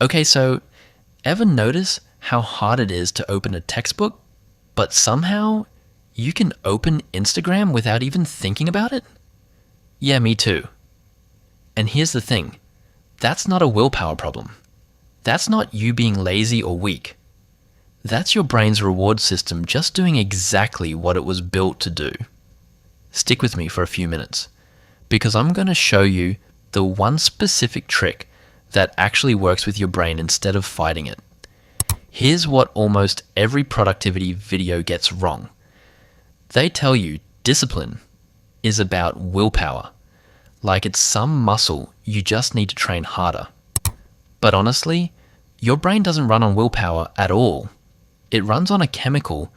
Okay, so ever notice how hard it is to open a textbook, but somehow you can open Instagram without even thinking about it? Yeah, me too. And here's the thing, that's not a willpower problem. That's not you being lazy or weak. That's your brain's reward system just doing exactly what it was built to do. Stick with me for a few minutes, because I'm going to show you the one specific trick that actually works with your brain instead of fighting it. Here's what almost every productivity video gets wrong. They tell you discipline is about willpower, like it's some muscle you just need to train harder. But honestly, your brain doesn't run on willpower at all. It runs on a chemical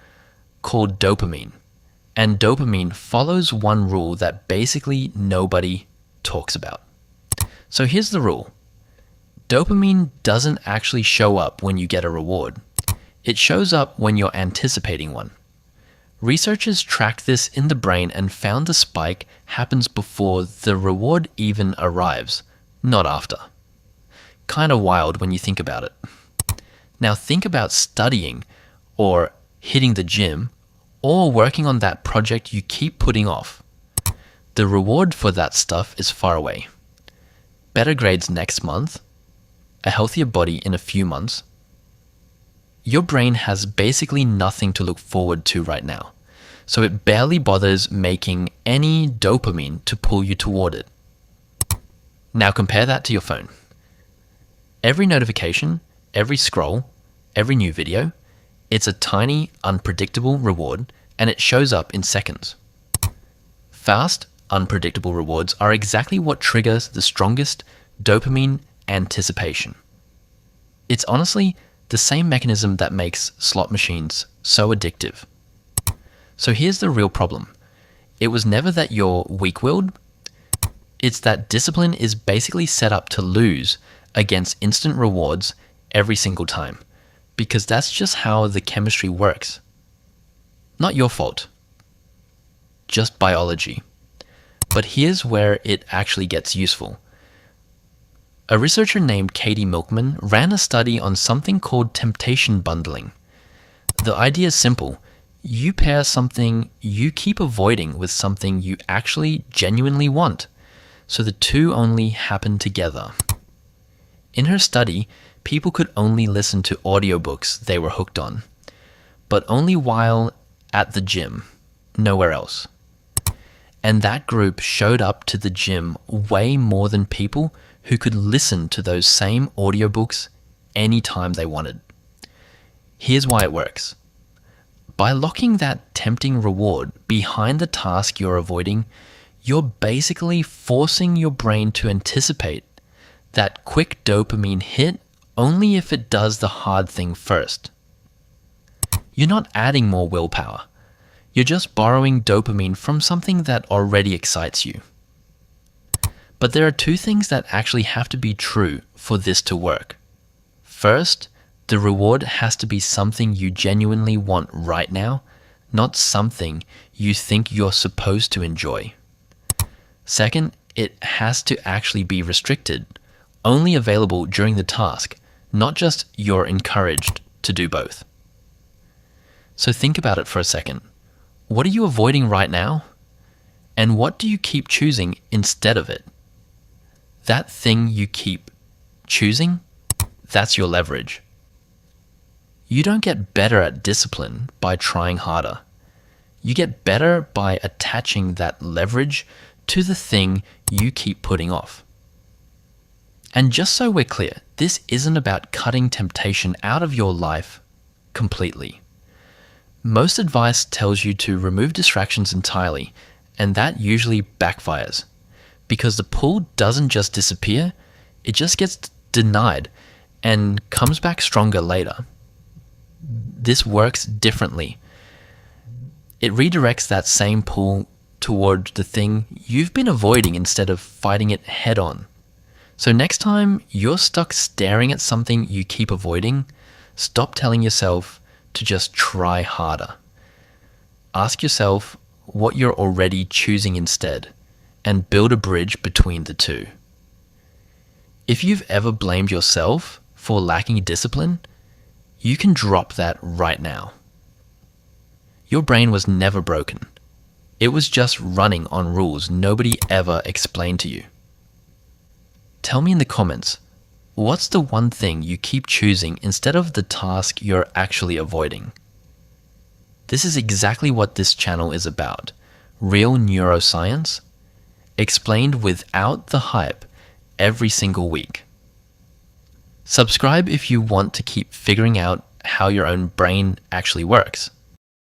called dopamine. And dopamine follows one rule that basically nobody talks about. So here's the rule. Dopamine doesn't actually show up when you get a reward. It shows up when you're anticipating one. Researchers tracked this in the brain and found the spike happens before the reward even arrives, not after. Kind of wild when you think about it. Now think about studying, or hitting the gym, or working on that project you keep putting off. The reward for that stuff is far away. Better grades next month, a healthier body in a few months. Your brain has basically nothing to look forward to right now, so it barely bothers making any dopamine to pull you toward it. Now compare that to your phone. Every notification, every scroll, every new video, it's a tiny, unpredictable reward, and it shows up in seconds. Fast, unpredictable rewards are exactly what triggers the strongest dopamine anticipation. It's honestly the same mechanism that makes slot machines so addictive. So here's the real problem. It was never that you're weak-willed. It's that discipline is basically set up to lose against instant rewards every single time, because that's just how the chemistry works. Not your fault, just biology. But here's where it actually gets useful. A researcher named Katie Milkman ran a study on something called temptation bundling. The idea is simple. You pair something you keep avoiding with something you actually genuinely want, so the two only happen together. In her study, people could only listen to audiobooks they were hooked on, but only while at the gym, nowhere else. And that group showed up to the gym way more than people who could listen to those same audiobooks anytime they wanted. Here's why it works. By locking that tempting reward behind the task you're avoiding, you're basically forcing your brain to anticipate that quick dopamine hit only if it does the hard thing first. You're not adding more willpower. You're just borrowing dopamine from something that already excites you. But there are two things that actually have to be true for this to work. First, the reward has to be something you genuinely want right now, not something you think you're supposed to enjoy. Second, it has to actually be restricted, only available during the task, not just you're encouraged to do both. So think about it for a second. What are you avoiding right now? And what do you keep choosing instead of it? That thing you keep choosing, that's your leverage. You don't get better at discipline by trying harder. You get better by attaching that leverage to the thing you keep putting off. And just so we're clear, this isn't about cutting temptation out of your life completely. Most advice tells you to remove distractions entirely, and that usually backfires, because the pull doesn't just disappear, it just gets denied and comes back stronger later. This works differently. It redirects that same pull toward the thing you've been avoiding instead of fighting it head on. So next time you're stuck staring at something you keep avoiding, stop telling yourself to just try harder. Ask yourself what you're already choosing instead, and build a bridge between the two. If you've ever blamed yourself for lacking discipline, you can drop that right now. Your brain was never broken. It was just running on rules nobody ever explained to you. Tell me in the comments, what's the one thing you keep choosing instead of the task you're actually avoiding? This is exactly what this channel is about. Real neuroscience, explained without the hype every single week. Subscribe if you want to keep figuring out how your own brain actually works.